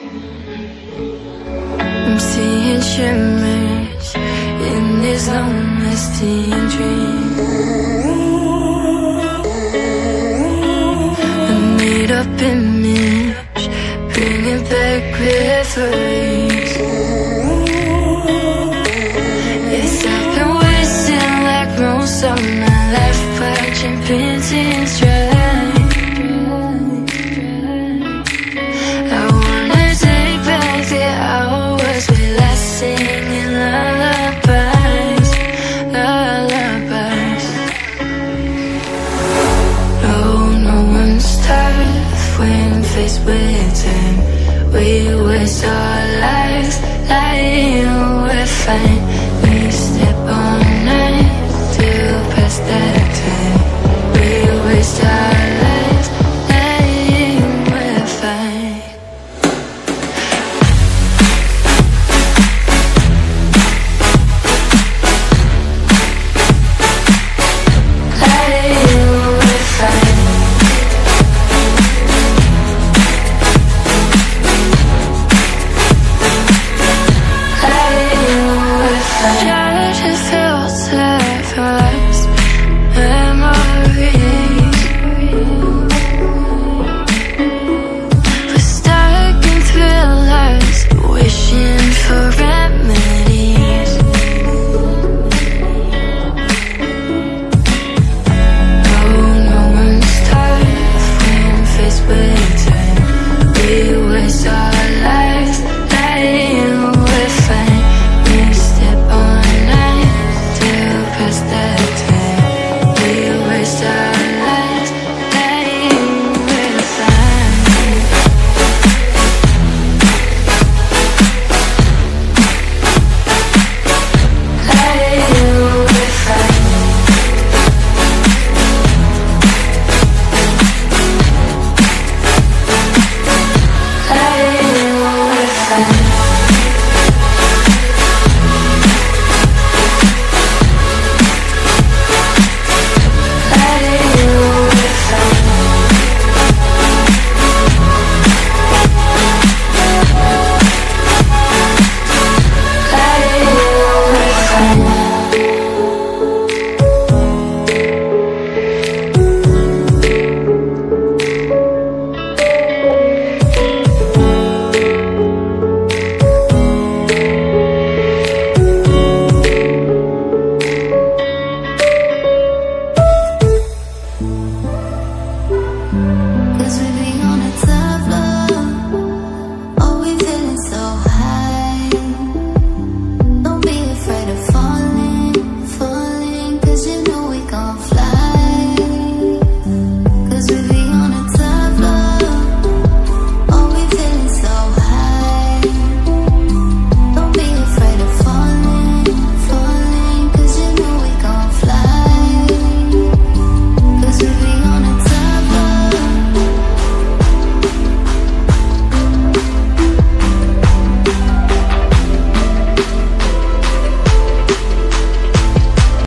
I'm seeing shimmers in these long-lasting dreams. A made-up image, bringing back memories. Yes, I've been wasting like most of my life, watching paintings dry. I wanna take back the hours we last singing lullabies, lullabies. No one's tough when faced with time. We waste our lives lying, we're fine. We step on night to pass that time. We waste our lives lying, we're fine. Lying, we're fine. Try to filter past memories. We're stuck in thrillers, wishing for remedies. No one's tough when faced with time. We waste our